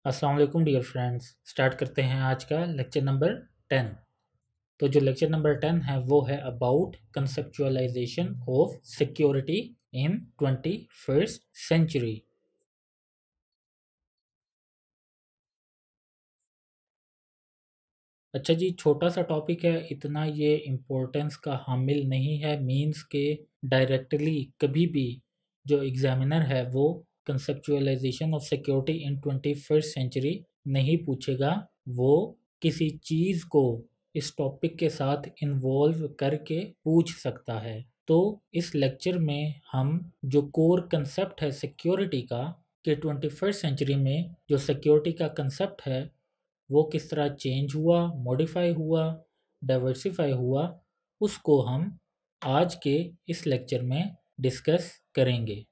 अस्सलाम वालेकुम dear friends. Start करते हैं आज का लेक्चर नंबर 10। तो जो लेक्चर नंबर 10 है वो है about conceptualization of security in 21st century. अच्छा जी, छोटा सा टॉपिक है, इतना ये इम्पोर्टेंस का हामिल नहीं है। मींस के डायरेक्टली कभी भी जो एग्जामिनर है वो conceptualization of security in 21st century नहीं पूछेगा। वो किसी चीज़ को इस टॉपिक के साथ इन्वॉल्व करके पूछ सकता है। तो इस लेक्चर में हम जो कोर कंसेप्ट है सिक्योरिटी का, कि 21st सेंचुरी में जो सिक्योरिटी का कंसेप्ट है वो किस तरह चेंज हुआ, मॉडिफाई हुआ, डाइवर्सिफाई हुआ, उसको हम आज के इस लेक्चर में डिस्कस करेंगे।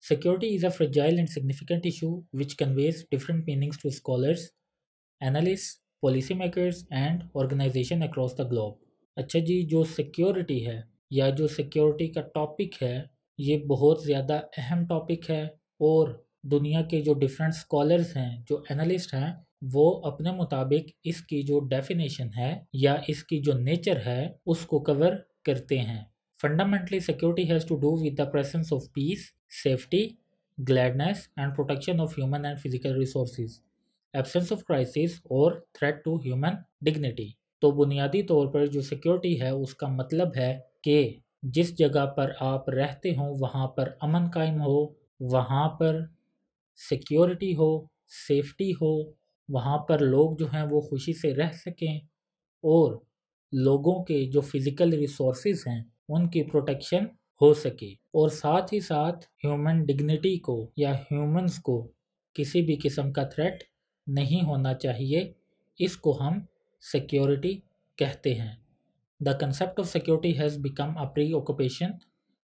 Security is a fragile and significant issue which conveys different meanings to scholars, analysts, policymakers and organizations across the globe। अच्छा जी, जो सिक्योरिटी है या जो सिक्योरिटी का टॉपिक है ये बहुत ज़्यादा अहम टॉपिक है, और दुनिया के जो डिफरेंट स्कॉलर्स हैं, जो एनालिस्ट हैं, वो अपने मुताबिक इसकी जो डेफिनेशन है या इसकी जो नेचर है उसको कवर करते हैं। Fundamentally security has to do with the presence of peace, safety, gladness and protection of human and physical resources, absence of crisis और threat to human dignity। तो बुनियादी तौर पर जो सिक्योरिटी है उसका मतलब है कि जिस जगह पर आप रहते हो वहाँ पर अमन कायम हो, वहाँ पर सिक्योरिटी हो, सेफ्टी हो, वहाँ पर लोग जो हैं वो खुशी से रह सकें, और लोगों के जो फिज़िकल रिसोर्सेज हैं उनकी प्रोटेक्शन हो सके, और साथ ही साथ ह्यूमन डिग्निटी को या ह्यूमंस को किसी भी किस्म का थ्रेट नहीं होना चाहिए। इसको हम सिक्योरिटी कहते हैं। The concept of security has become a preoccupation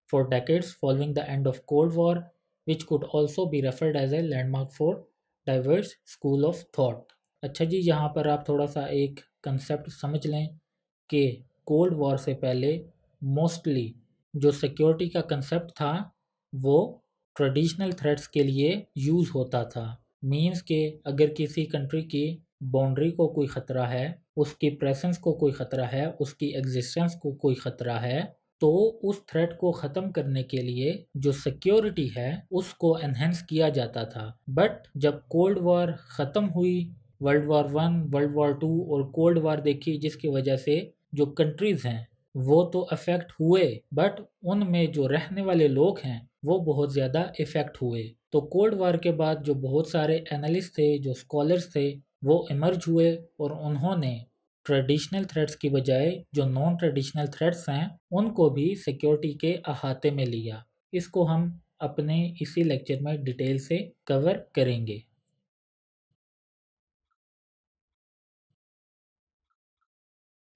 for decades following the end of cold war, which could also be referred as a landmark for diverse school of thought. अच्छा जी, यहाँ पर आप थोड़ा सा एक कंसेप्ट समझ लें कि कोल्ड वॉर से पहले मोस्टली जो सिक्योरिटी का कंसेप्ट था वो ट्रेडिशनल थ्रेट्स के लिए यूज़ होता था। मींस के अगर किसी कंट्री की बाउंड्री को कोई ख़तरा है, उसकी प्रेजेंस को कोई ख़तरा है, उसकी एग्जिस्टेंस को कोई ख़तरा है, तो उस थ्रेट को ख़त्म करने के लिए जो सिक्योरिटी है उसको एनहेंस किया जाता था। बट जब कोल्ड वॉर ख़त्म हुई, world war one, world war two और कोल्ड वॉर देखी, जिसकी वजह से जो कंट्रीज़ हैं वो तो अफेक्ट हुए, बट उनमें जो रहने वाले लोग हैं वो बहुत ज़्यादा इफ़ेक्ट हुए। तो कोल्ड वॉर के बाद जो बहुत सारे एनालिस्ट थे, जो स्कॉलर्स थे, वो इमर्ज हुए और उन्होंने ट्रेडिशनल थ्रेट्स की बजाय जो नॉन ट्रेडिशनल थ्रेट्स हैं उनको भी सिक्योरिटी के अहाते में लिया। इसको हम अपने इसी लेक्चर में डिटेल से कवर करेंगे।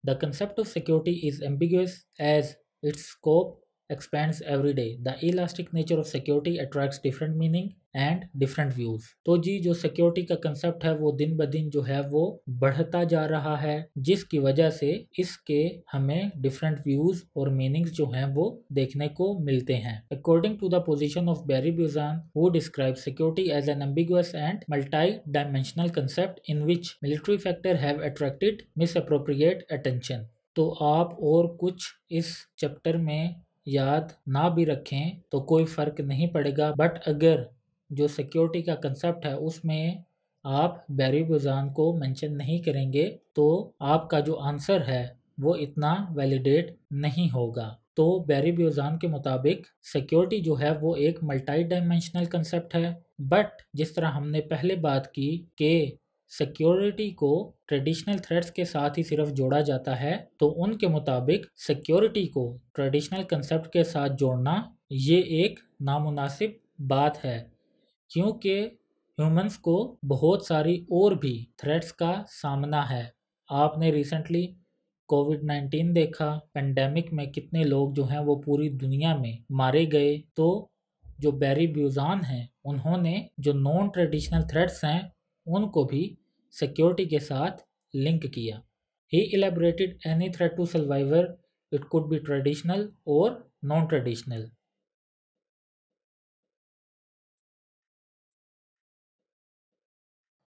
The concept of security is ambiguous as its scope expands every day. The elastic nature of security attracts different meaning and different views। तो जी, जो सिक्योरिटी का कंसेप्ट है वो दिन ब दिन जो है वो बढ़ता जा रहा है, जिसकी वजह से इसके हमें डिफरेंट व्यूज़ और मीनिंग्स जो हैं वो देखने को मिलते हैं। According to the position of Barry Buzan, who describes security as an ambiguous and multi-dimensional concept in which military factors have attracted misappropriate attention। तो आप और कुछ इस चैप्टर में याद ना भी रखें तो कोई फ़र्क नहीं पड़ेगा, बट अगर जो सिक्योरिटी का कंसेप्ट है उसमें आप बैरी बुज़ान को मेंशन नहीं करेंगे तो आपका जो आंसर है वो इतना वैलिडेट नहीं होगा। तो बैरी बुज़ान के मुताबिक सिक्योरिटी जो है वो एक मल्टी डायमेंशनल कंसेप्ट है, बट जिस तरह हमने पहले बात की कि सिक्योरिटी को ट्रेडिशनल थ्रेट्स के साथ ही सिर्फ जोड़ा जाता है, तो उनके मुताबिक सिक्योरिटी को ट्रेडिशनल कंसेप्ट के साथ जोड़ना ये एक नामुनासिब बात है, क्योंकि ह्यूमंस को बहुत सारी और भी थ्रेट्स का सामना है। आपने रिसेंटली कोविड-19 देखा, पेंडेमिक में कितने लोग जो हैं वो पूरी दुनिया में मारे गए। तो जो बैरी ब्यूज़ान हैं उन्होंने जो नॉन ट्रेडिशनल थ्रेट्स हैं उनको भी सिक्योरिटी के साथ लिंक किया। ही elaborated any threat to survivor, it could be traditional or non-traditional।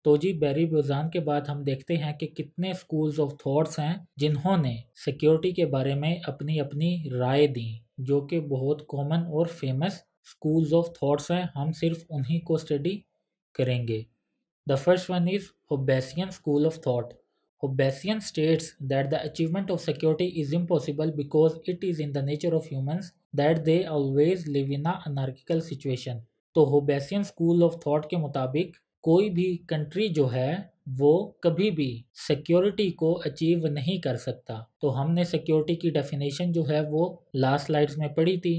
तो जी बैरी बोजान के बाद हम देखते हैं कि कितने स्कूल्स ऑफ थॉट्स हैं जिन्होंने सिक्योरिटी के बारे में अपनी अपनी राय दी, जो कि बहुत कॉमन और फेमस स्कूल्स ऑफ थॉट्स हैं। हम सिर्फ उन्हीं को स्टडी करेंगे। The first one is Hobbesian school of thought. Hobbesian states that the achievement of security is impossible because it is in the nature of humans that they always live in a anarchical situation। तो होबेसियन school of thought के मुताबिक कोई भी country जो है वो कभी भी सिक्योरिटी को अचीव नहीं कर सकता। तो हमने सिक्योरिटी की डेफिनेशन जो है वो लास्ट स्लाइड्स में पढ़ी थी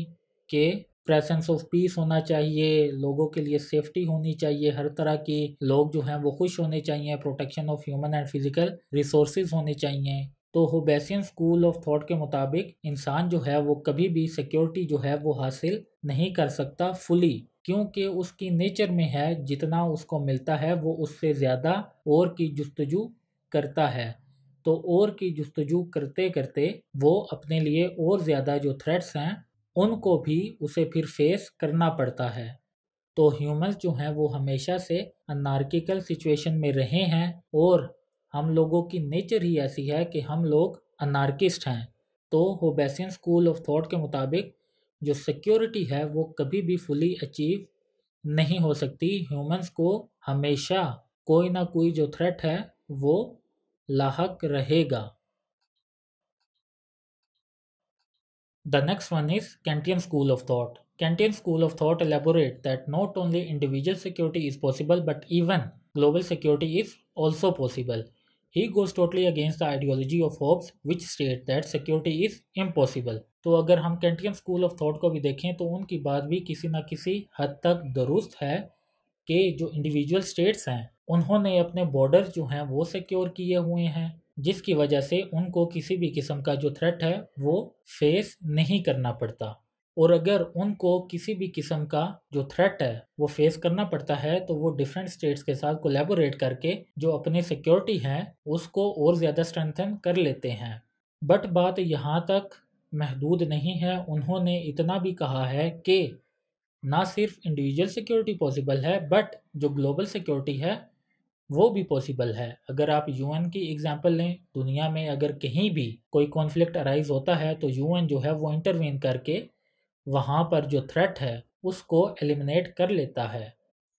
कि प्रेजेंस ऑफ पीस होना चाहिए, लोगों के लिए सेफ्टी होनी चाहिए, हर तरह की लोग जो हैं वो खुश होने चाहिए, protection of human and physical resources होने चाहिए। तो होबेसियन स्कूल ऑफ थॉट के मुताबिक इंसान जो है वो कभी भी सिक्योरिटी जो है वो हासिल नहीं कर सकता फुली, क्योंकि उसकी नेचर में है जितना उसको मिलता है वो उससे ज़्यादा और की जुस्तजू करता है। तो और की जुस्तजू करते करते वो अपने लिए और ज़्यादा जो थ्रेट्स हैं उनको भी उसे फिर फेस करना पड़ता है। तो ह्यूमंस जो हैं वो हमेशा से अनार्किकल सिचुएशन में रहे हैं और हम लोगों की नेचर ही ऐसी है कि हम लोग अनार्किस्ट हैं। तो होबेसियन स्कूल ऑफ थॉट के मुताबिक जो सिक्योरिटी है वो कभी भी फुली अचीव नहीं हो सकती। ह्यूमंस को हमेशा कोई ना कोई जो थ्रेट है वो लाहक रहेगा। The next one is Kantian School of Thought. Kantian School of Thought elaborate that not only individual security is possible but even global security is also possible. He goes totally against the ideology of Hobbes which state that security is impossible. तो अगर हम कैंटियन school of thought को भी देखें तो उनकी बात भी किसी न किसी हद तक दुरुस्त है कि जो इंडिविजुअल स्टेट्स हैं उन्होंने अपने बॉर्डर जो हैं वो सिक्योर किए हुए हैं, जिसकी वजह से उनको किसी भी किस्म का जो थ्रेट है वो फेस नहीं करना पड़ता। और अगर उनको किसी भी किस्म का जो थ्रेट है वो फेस करना पड़ता है तो वो डिफरेंट स्टेट्स के साथ कोलैबोरेट करके जो अपनी सिक्योरिटी है उसको और ज़्यादा स्ट्रेंथन कर लेते हैं। बट बात यहाँ तक महदूद नहीं है, उन्होंने इतना भी कहा है कि ना सिर्फ इंडिविजुअल सिक्योरिटी पॉसिबल है बट जो ग्लोबल सिक्योरिटी है वो भी पॉसिबल है। अगर आप यूएन की एग्जांपल लें, दुनिया में अगर कहीं भी कोई कॉन्फ्लिक्ट अराइज होता है तो यूएन जो है वो इंटरवीन करके वहाँ पर जो थ्रेट है उसको एलिमिनेट कर लेता है।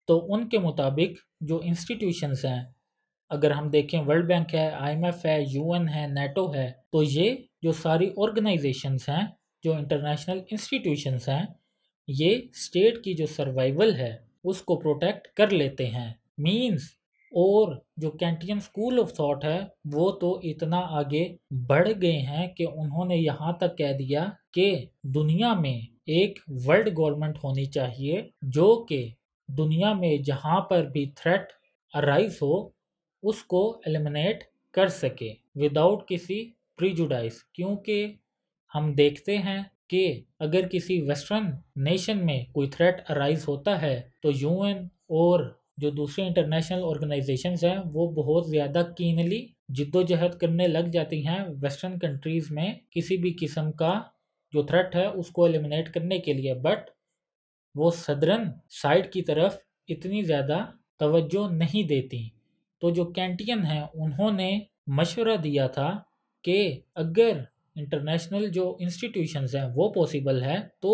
तो उनके मुताबिक जो इंस्टीट्यूशंस हैं, अगर हम देखें वर्ल्ड बैंक है, आईएमएफ है, यूएन है, नेटो है, तो ये जो सारी ऑर्गेनाइजेशंस हैं, जो इंटरनेशनल इंस्टीट्यूशंस हैं, ये स्टेट की जो सर्वाइवल है उसको प्रोटेक्ट कर लेते हैं। मींस और जो कैंटियन स्कूल ऑफ थॉट है वो तो इतना आगे बढ़ गए हैं कि उन्होंने यहाँ तक कह दिया कि दुनिया में एक वर्ल्ड गवर्नमेंट होनी चाहिए जो कि दुनिया में जहाँ पर भी थ्रेट अराइज हो उसको एलिमिनेट कर सके विदाउट किसी प्रीजुडाइस। क्योंकि हम देखते हैं कि अगर किसी वेस्टर्न नेशन में कोई थ्रेट अराइज होता है तो यूएन और जो दूसरी इंटरनेशनल ऑर्गेनाइजेशंस हैं वो बहुत ज़्यादा कीनली जिद्दोजहद करने लग जाती हैं वेस्टर्न कंट्रीज़ में किसी भी किस्म का जो थ्रेट है उसको एलिमिनेट करने के लिए। बट वो सदर्न साइड की तरफ इतनी ज़्यादा तवज्जो नहीं देती। तो जो कैंटियन हैं उन्होंने मशवरा दिया था कि अगर इंटरनेशनल जो इंस्टीट्यूशंस हैं वो पॉसिबल है तो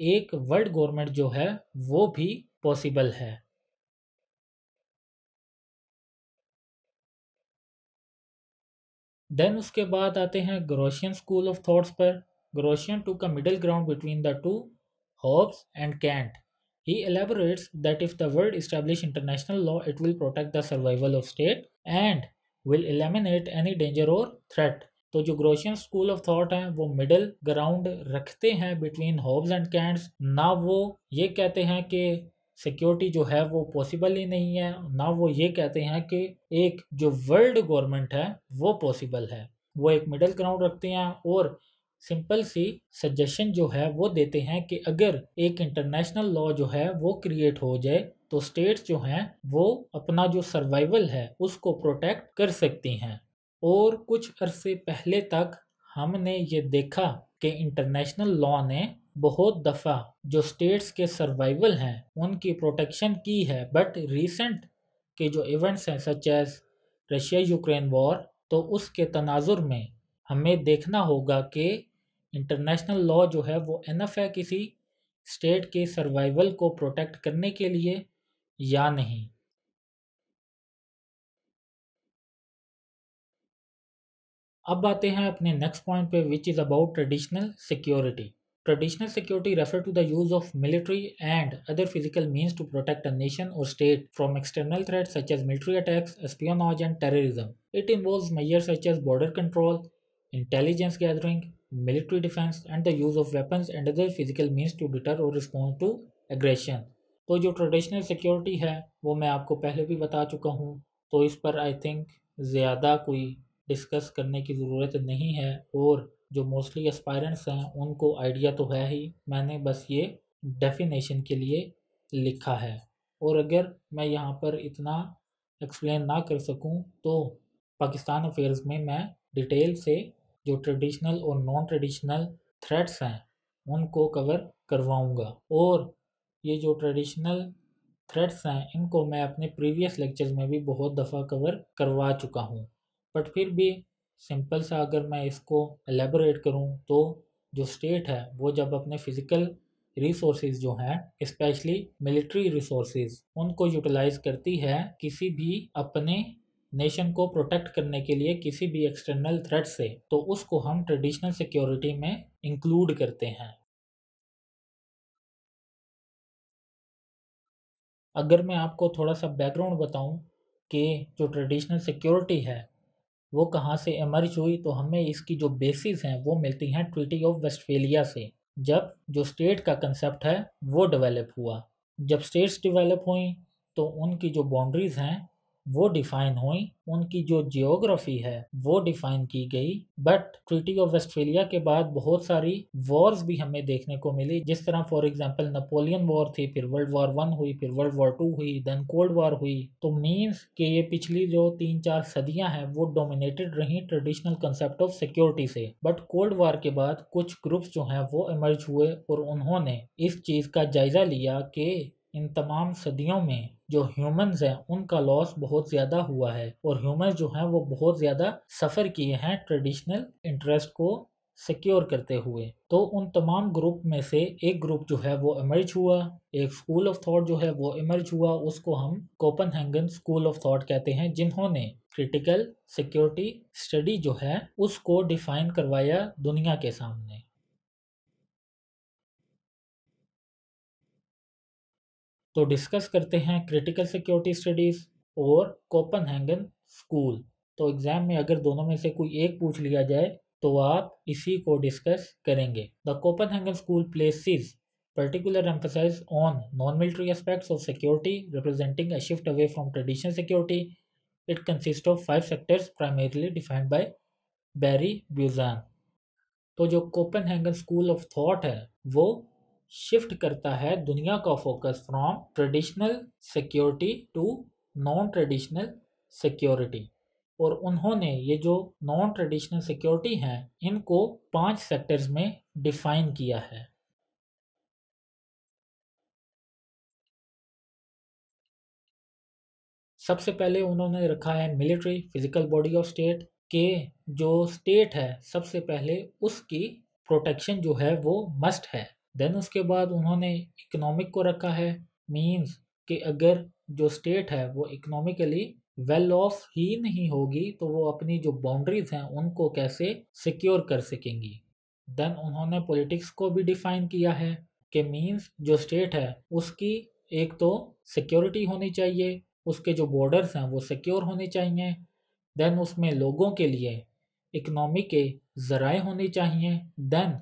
एक वर्ल्ड गवर्नमेंट जो है वो भी पॉसिबल है। देन उसके बाद आते हैं ग्रोशियन स्कूल ऑफ थॉट्स पर। Grotian took a middle ground between the two, Hobbes and Kant. He elaborates that if the world establish international law, it will protect the survival of state and will eliminate any danger or threat। तो जो ग्रोशियन school of thought हैं वो middle ground रखते हैं between Hobbs and cantts. ना वो ये कहते हैं कि सिक्योरिटी जो है वो पॉसिबल ही नहीं है, ना वो ये कहते हैं कि एक जो वर्ल्ड गवर्नमेंट है वो पॉसिबल है। वो एक मिडिल ग्राउंड रखते हैं और सिंपल सी सजेशन जो है वो देते हैं कि अगर एक इंटरनेशनल लॉ जो है वो क्रिएट हो जाए तो स्टेट्स जो हैं वो अपना जो सर्वाइवल है उसको प्रोटेक्ट कर सकती हैं। और कुछ अरसे पहले तक हमने ये देखा कि इंटरनेशनल लॉ ने बहुत दफ़ा जो स्टेट्स के सर्वाइवल हैं उनकी प्रोटेक्शन की है। बट रिसेंट के जो इवेंट्स हैं such as Russia Ukraine war, तो उसके तनाजुर में हमें देखना होगा कि इंटरनेशनल लॉ जो है वो इनफ है किसी स्टेट के सर्वाइवल को प्रोटेक्ट करने के लिए या नहीं। अब आते हैं अपने नेक्स्ट पॉइंट पे, which is about traditional security. Traditional security refer to the use of military and other physical means to protect a nation or state from external threats such as military attacks, espionage, and terrorism. It involves measures such as border control, intelligence gathering, military defense, and the use of weapons and other physical means to deter or respond to aggression. तो जो traditional security है वो मैं आपको पहले भी बता चुका हूँ, तो इस पर आई थिंक ज़्यादा कोई डिस्कस करने की ज़रूरत नहीं है, और जो मोस्टली एस्पायरेंट्स हैं उनको आइडिया तो है ही, मैंने बस ये डेफिनेशन के लिए लिखा है। और अगर मैं यहाँ पर इतना एक्सप्लेन ना कर सकूँ तो पाकिस्तान अफेयर्स में मैं डिटेल से जो ट्रेडिशनल और नॉन ट्रेडिशनल थ्रेट्स हैं उनको कवर करवाऊँगा। और ये जो ट्रेडिशनल थ्रेट्स हैं इनको मैं अपने प्रीवियस लेक्चर्स में भी बहुत दफ़ा कवर करवा चुका हूँ, बट फिर भी सिंपल सा अगर मैं इसको एलेबोरेट करूं तो जो स्टेट है वो जब अपने फिज़िकल रिसोर्सेज जो हैं स्पेशली मिलिट्री रिसोर्सेज उनको यूटिलाइज करती है किसी भी अपने नेशन को प्रोटेक्ट करने के लिए किसी भी एक्सटर्नल थ्रेट से, तो उसको हम ट्रेडिशनल सिक्योरिटी में इंक्लूड करते हैं। अगर मैं आपको थोड़ा सा बैकग्राउंड बताऊं कि जो ट्रेडिशनल सिक्योरिटी है वो कहाँ से इमर्ज हुई, तो हमें इसकी जो बेसिस हैं वो मिलती हैं ट्रीटी ऑफ वेस्टफेलिया से। जब जो स्टेट का कंसेप्ट है वो डेवलप हुआ, जब स्टेट्स डेवलप हुई तो उनकी जो बाउंड्रीज हैं वो डिफाइन हुई, उनकी जो जियोग्राफी है वो डिफाइन की गई। बट ट्रीटी ऑफ वेस्टफेलिया के बाद बहुत सारी वॉर्स भी हमें देखने को मिली, जिस तरह फॉर एग्जांपल नेपोलियन वॉर थी, फिर वर्ल्ड वॉर 1 हुई, फिर वर्ल्ड वॉर 2 हुई, देन कोल्ड वॉर हुई। तो मीन्स कि ये पिछली जो 3-4 सदियां हैं वो डोमिनेटेड रही ट्रेडिशनल कंसेप्ट ऑफ सिक्योरिटी से। बट कोल्ड वॉर के बाद कुछ ग्रुप्स जो हैं वो इमर्ज हुए और उन्होंने इस चीज़ का जायज़ा लिया कि इन तमाम सदियों में जो ह्यूमंस हैं उनका लॉस बहुत ज़्यादा हुआ है, और ह्यूमंस जो हैं वो बहुत ज़्यादा सफ़र किए हैं ट्रेडिशनल इंटरेस्ट को सिक्योर करते हुए। तो उन तमाम ग्रुप में से एक ग्रुप जो है वो इमर्ज हुआ, एक स्कूल ऑफ थॉट जो है वो इमर्ज हुआ, उसको हम कोपेनहेगन स्कूल ऑफ थॉट कहते हैं, जिन्होंने क्रिटिकल सिक्योरिटी स्टडी जो है उसको डिफाइन करवाया दुनिया के सामने। तो डिस्कस करते हैं क्रिटिकल सिक्योरिटी स्टडीज़ और कोपेनहेगन स्कूल। तो एग्ज़ाम में अगर दोनों में से कोई एक पूछ लिया जाए तो आप इसी को डिस्कस करेंगे। The Copenhagen school places particular emphasis on non-military aspects of security, representing a shift away from traditional security. It consists of 5 sectors primarily defined by Barry Busan. तो जो कोपेनहेगन स्कूल ऑफ थॉट है वो shift करता है दुनिया का focus from traditional security to non traditional security, और उन्होंने ये जो नॉन ट्रेडिशनल सिक्योरिटी हैं इनको 5 सेक्टर्स में डिफाइन किया है। सबसे पहले उन्होंने रखा है military physical body of state, के जो स्टेट है सबसे पहले उसकी प्रोटेक्शन जो है वो मस्ट है। देन उसके बाद उन्होंने इकोनॉमिक को रखा है, मींस कि अगर जो स्टेट है वो इकोनॉमिकली वेल ऑफ ही नहीं होगी तो वो अपनी जो बाउंड्रीज हैं उनको कैसे सिक्योर कर सकेंगी। देन उन्होंने पॉलिटिक्स को भी डिफाइन किया है कि मींस जो स्टेट है उसकी एक तो सिक्योरिटी होनी चाहिए, उसके जो बॉर्डर्स हैं वो सिक्योर होने चाहिए, देन उसमें लोगों के लिए इकनॉमी के ज़राए होने चाहिए, देन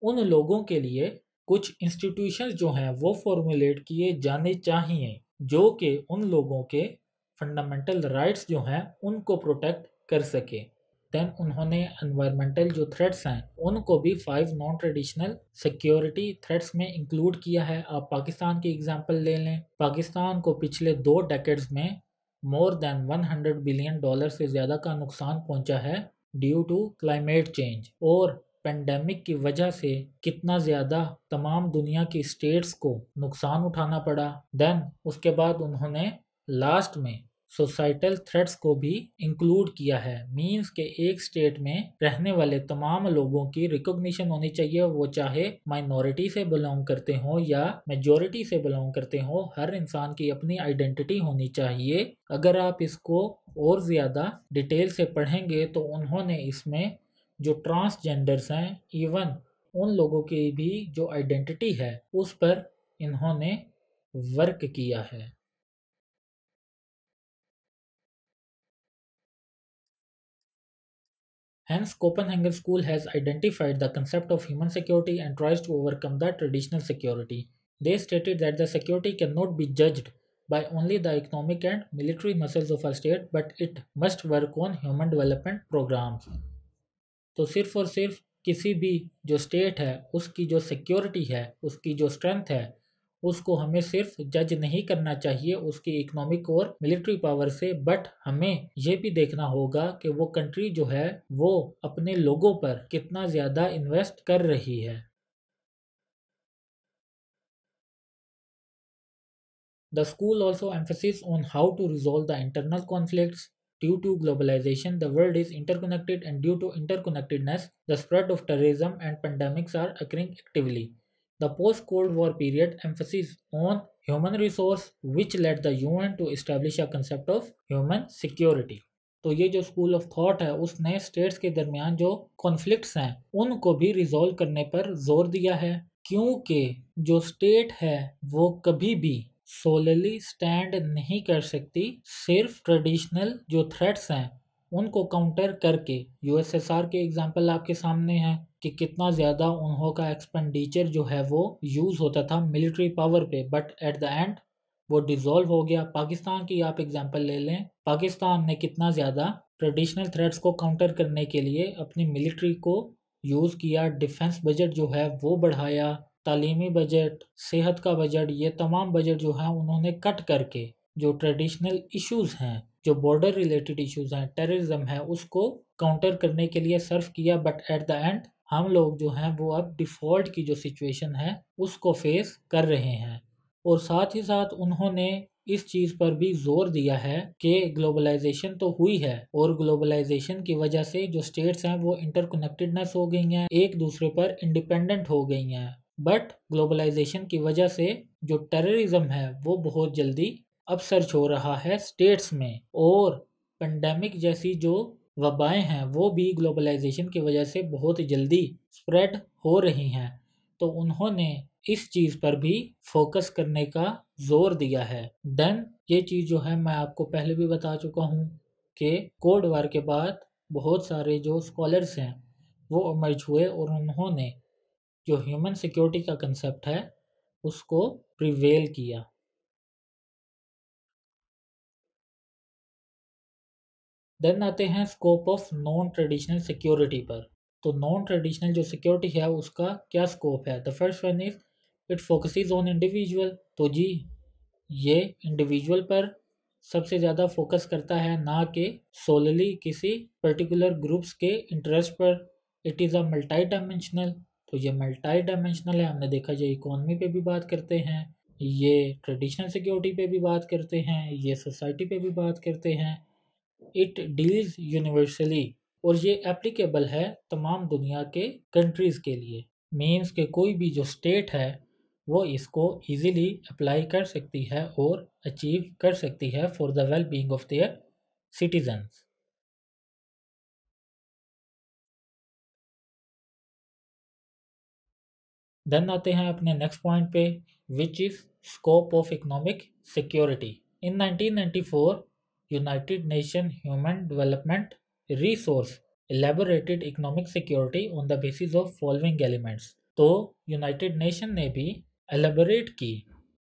उन लोगों के लिए कुछ इंस्टीट्यूशंस जो हैं वो फॉर्मुलेट किए जाने चाहिए जो कि उन लोगों के फंडामेंटल राइट्स जो हैं उनको प्रोटेक्ट कर सके। देन उन्होंने एनवायरमेंटल जो थ्रेट्स हैं उनको भी 5 नॉन ट्रेडिशनल सिक्योरिटी थ्रेट्स में इंक्लूड किया है। आप पाकिस्तान की एग्जांपल ले लें, पाकिस्तान को पिछले 2 डेकेड्स में मोर देन $100 बिलियन से ज़्यादा का नुकसान पहुंचा है ड्यू टू क्लाइमेट चेंज, और पेंडेमिक की वजह से कितना ज़्यादा तमाम दुनिया की स्टेट्स को नुकसान उठाना पड़ा। देन उसके बाद उन्होंने लास्ट में सोसाइटल थ्रेट्स को भी इंक्लूड किया है। मीन्स के एक स्टेट में रहने वाले तमाम लोगों की रिकॉग्निशन होनी चाहिए, वो चाहे माइनॉरिटी से बिलोंग करते हो या मेजॉरिटी से बिलोंग करते हो, हर इंसान की अपनी आइडेंटिटी होनी चाहिए। अगर आप इसको और ज़्यादा डिटेल से पढ़ेंगे तो उन्होंने इसमें जो ट्रांसजेंडर्स हैं, इवन उन लोगों की भी जो आइडेंटिटी है उस पर इन्होंने वर्क किया है। Hence, Copenhagen School has identified the concept of human security and tries to overcome the traditional security. They stated that the security cannot be judged by only the economic and military muscles of a state, but it must work on human development programs. तो सिर्फ और सिर्फ किसी भी जो state है उसकी जो सिक्योरिटी है, उसकी जो स्ट्रेंथ है, उसको हमें सिर्फ जज नहीं करना चाहिए उसकी इकोनॉमिक और मिलिट्री पावर से, बट हमें ये भी देखना होगा कि वो कंट्री जो है वो अपने लोगों पर कितना ज़्यादा इन्वेस्ट कर रही है। The school also emphasizes on how to resolve the internal conflicts. Due to globalization, the world is interconnected, and due to interconnectedness, the spread of terrorism and pandemics are occurring actively. The post-Cold War period emphasizes on human resource, which led the UN to establish a concept of human security. तो ये जो school of thought है उसने states के दरमियान जो conflicts हैं उनको भी रिजॉल्व करने पर जोर दिया है, क्योंकि जो स्टेट है वो कभी भी सोलली स्टैंड नहीं कर सकती सिर्फ ट्रेडिशनल जो थ्रेट्स हैं उनको काउंटर करके। यूएसएसआर के एग्जांपल आपके सामने है कि कितना ज़्यादा उन्हों का एक्सपेंडिचर जो है वो यूज़ होता था मिलिट्री पावर पे, बट एट द एंड वो डिज़ोल्व हो गया। पाकिस्तान की आप एग्जांपल ले लें, पाकिस्तान ने कितना ज़्यादा ट्रेडिशनल थ्रेट्स को काउंटर करने के लिए अपनी मिलिट्री को यूज़ किया, डिफेंस बजट जो है वो बढ़ाया, तालीमी बजट, सेहत का बजट, ये तमाम बजट जो है उन्होंने कट करके जो ट्रेडिशनल इश्यूज़ हैं, जो बॉर्डर रिलेटेड इश्यूज़ हैं, टेररिज्म है, उसको काउंटर करने के लिए सर्व किया। बट एट द एंड हम लोग जो हैं वो अब डिफ़ॉल्ट की जो सिचुएशन है उसको फेस कर रहे हैं। और साथ ही साथ उन्होंने इस चीज़ पर भी जोर दिया है कि ग्लोबलाइजेशन तो हुई है और ग्लोबलाइजेशन की वजह से जो स्टेट्स हैं वो इंटरकनेक्टेडनेस हो गई हैं, एक दूसरे पर इंडिपेंडेंट हो गई हैं, बट ग्लोबलाइजेशन की वजह से जो टेररिज्म है वो बहुत जल्दी अपसर्च हो रहा है स्टेट्स में, और पेंडेमिक जैसी जो वबाएं हैं वो भी ग्लोबलाइजेशन की वजह से बहुत जल्दी स्प्रेड हो रही हैं। तो उन्होंने इस चीज़ पर भी फोकस करने का जोर दिया है। देन ये चीज़ जो है मैं आपको पहले भी बता चुका हूँ कि कोल्ड वार के बाद बहुत सारे जो स्कॉलर्स हैं वो इमर्ज हुए और उन्होंने जो ह्यूमन सिक्योरिटी का कंसेप्ट है उसको प्रिवेल किया। देन आते हैं scope of non traditional security पर। तो नॉन ट्रेडिशनल जो सिक्योरिटी है उसका क्या स्कोप है? The first one is it focuses on individual. तो जी ये इंडिविजुअल पर सबसे ज़्यादा फोकस करता है, ना कि सोलली किसी पर्टिकुलर ग्रुप्स के इंटरेस्ट पर। It is a multi dimensional. तो ये मल्टी डायमेंशनल है, हमने देखा ये इकोनॉमी पे भी बात करते हैं, ये ट्रेडिशनल सिक्योरिटी पे भी बात करते हैं, ये सोसाइटी पे भी बात करते हैं। इट डील्स यूनिवर्सली और ये एप्लीकेबल है तमाम दुनिया के कंट्रीज़ के लिए। मीन्स के कोई भी जो स्टेट है वो इसको इजीली अप्लाई कर सकती है और अचीव कर सकती है for the well being of their citizens. Then आते हैं अपने नेक्स्ट पॉइंट पे, which is scope of economic security. In 1994 United Nation human development resource elaborated economic security on the basis of following elements. तो United Nation ने भी elaborate की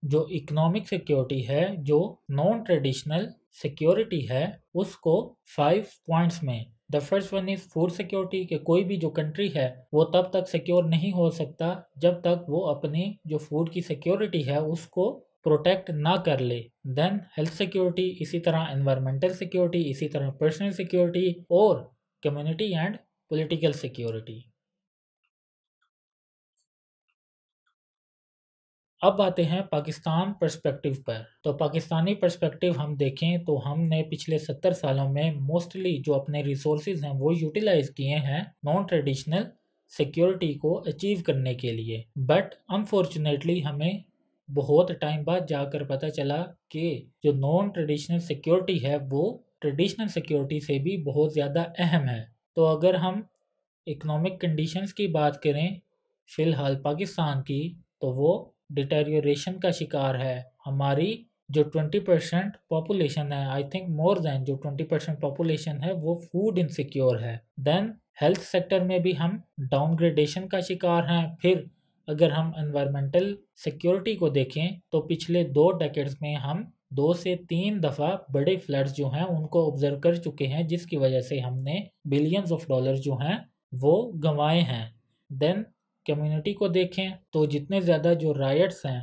जो economic security है, जो नॉन ट्रेडिशनल सिक्योरिटी है, उसको 5 पॉइंट्स में। The first one is food security, कि कोई भी जो कंट्री है वो तब तक सिक्योर नहीं हो सकता जब तक वो अपनी जो फूड की सिक्योरिटी है उसको प्रोटेक्ट ना कर ले। देन हेल्थ सिक्योरिटी, इसी तरह एनवायरमेंटल सिक्योरिटी, इसी तरह पर्सनल सिक्योरिटी और कम्युनिटी एंड पॉलिटिकल सिक्योरिटी। अब आते हैं पाकिस्तान पर्सपेक्टिव पर। तो पाकिस्तानी पर्सपेक्टिव हम देखें तो हमने पिछले 70 सालों में मोस्टली जो अपने रिसोर्सेज हैं वो यूटिलाइज किए हैं नॉन ट्रेडिशनल सिक्योरिटी को अचीव करने के लिए। बट अनफॉर्चुनेटली हमें बहुत टाइम बाद जाकर पता चला कि जो नॉन ट्रेडिशनल सिक्योरिटी है वो ट्रेडिशनल सिक्योरिटी से भी बहुत ज़्यादा अहम है। तो अगर हम इकोनॉमिक कंडीशंस की बात करें फ़िलहाल पाकिस्तान की, तो वो डिटेरियोरेशन का शिकार है। हमारी जो 20% पॉपुलेशन है, आई थिंक मोर देन जो 20% पॉपुलेशन है वो फूड इनसिक्योर है। देन हेल्थ सेक्टर में भी हम डाउनग्रेडेशन का शिकार हैं। फिर अगर हम एनवायरमेंटल सिक्योरिटी को देखें तो पिछले 2 डेकेड्स में हम 2 से 3 दफ़ा बड़े फ्लड्स जो हैं उनको ऑब्जर्व कर चुके हैं, जिसकी वजह से हमने बिलियंस ऑफ डॉलर जो हैं वो गंवाए हैं। देन कम्युनिटी को देखें तो जितने ज़्यादा जो राइट्स हैं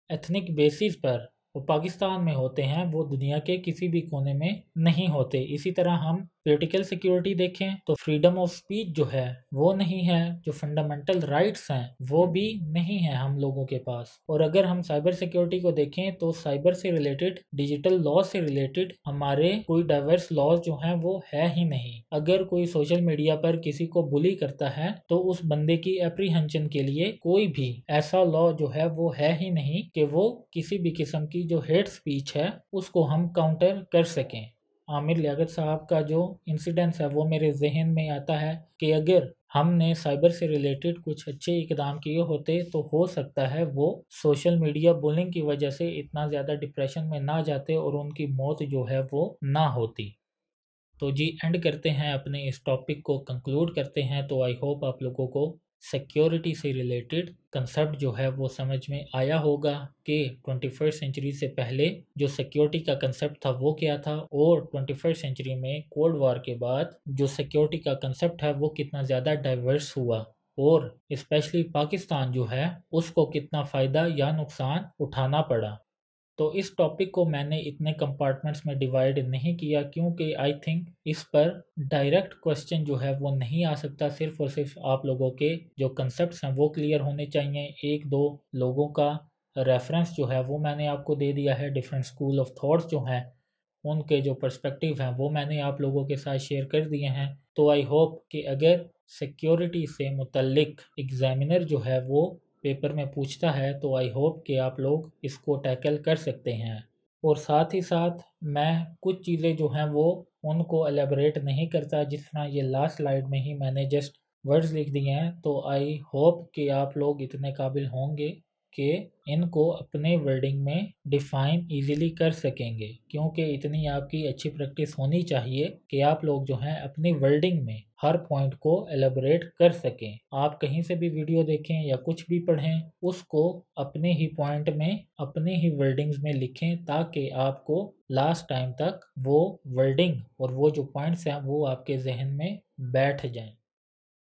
एथनिक बेसिस पर वो पाकिस्तान में होते हैं वो दुनिया के किसी भी कोने में नहीं होते। इसी तरह हम पॉलिटिकल सिक्योरिटी देखें तो फ्रीडम ऑफ स्पीच जो है वो नहीं है, जो फंडामेंटल राइट्स हैं वो भी नहीं है हम लोगों के पास। और अगर हम साइबर सिक्योरिटी को देखें तो साइबर से रिलेटेड, डिजिटल लॉ से रिलेटेड हमारे कोई डाइवर्स लॉज जो हैं वो है ही नहीं। अगर कोई सोशल मीडिया पर किसी को बुली करता है तो उस बंदे की एप्रीहेंशन के लिए कोई भी ऐसा लॉ जो है वो है ही नहीं कि वो किसी भी किस्म की जो हेट स्पीच है उसको हम काउंटर कर सकें। आमिर लियाकत साहब का जो इंसिडेंस है वो मेरे जहन में आता है कि अगर हमने साइबर से रिलेटेड कुछ अच्छे इकदाम किए होते तो हो सकता है वो सोशल मीडिया बुलिंग की वजह से इतना ज़्यादा डिप्रेशन में ना जाते और उनकी मौत जो है वो ना होती। तो जी एंड करते हैं अपने इस टॉपिक को, कंक्लूड करते हैं। तो आई होप आप लोगों को सिक्योरिटी से रिलेटेड कंसेप्ट जो है वो समझ में आया होगा कि 21st सेंचुरी से पहले जो सिक्योरिटी का कंसेप्ट था वो क्या था, और 21st सेंचुरी में कोल्ड वॉर के बाद जो सिक्योरिटी का कंसेप्ट है वो कितना ज़्यादा डाइवर्स हुआ, और स्पेशली पाकिस्तान जो है उसको कितना फ़ायदा या नुकसान उठाना पड़ा। तो इस टॉपिक को मैंने इतने कंपार्टमेंट्स में डिवाइड नहीं किया क्योंकि आई थिंक इस पर डायरेक्ट क्वेश्चन जो है वो नहीं आ सकता। सिर्फ और सिर्फ आप लोगों के जो कंसेप्ट्स हैं वो क्लियर होने चाहिए। एक दो लोगों का रेफरेंस जो है वो मैंने आपको दे दिया है, डिफरेंट स्कूल ऑफ थॉट्स जो हैं उनके जो पर्सपेक्टिव हैं वो मैंने आप लोगों के साथ शेयर कर दिए हैं। तो आई होप कि अगर सिक्योरिटी से मुतल्लिक एग्जामिनर जो है वो पेपर में पूछता है तो आई होप कि आप लोग इसको टैकल कर सकते हैं। और साथ ही साथ मैं कुछ चीज़ें जो हैं वो उनको एलेबरेट नहीं करता, जिस तरह ये लास्ट स्लाइड में ही मैंने जस्ट वर्ड्स लिख दिए हैं। तो आई होप कि आप लोग इतने काबिल होंगे कि इनको अपने वर्डिंग में डिफ़ाइन इजीली कर सकेंगे, क्योंकि इतनी आपकी अच्छी प्रैक्टिस होनी चाहिए कि आप लोग जो हैं अपनी वर्डिंग में हर पॉइंट को एलेबोरेट कर सकें। आप कहीं से भी वीडियो देखें या कुछ भी पढ़ें उसको अपने ही पॉइंट में अपने ही वर्डिंग्स में लिखें, ताकि आपको लास्ट टाइम तक वो वर्डिंग और वो जो पॉइंट्स हैं वो आपके जहन में बैठ जाएं।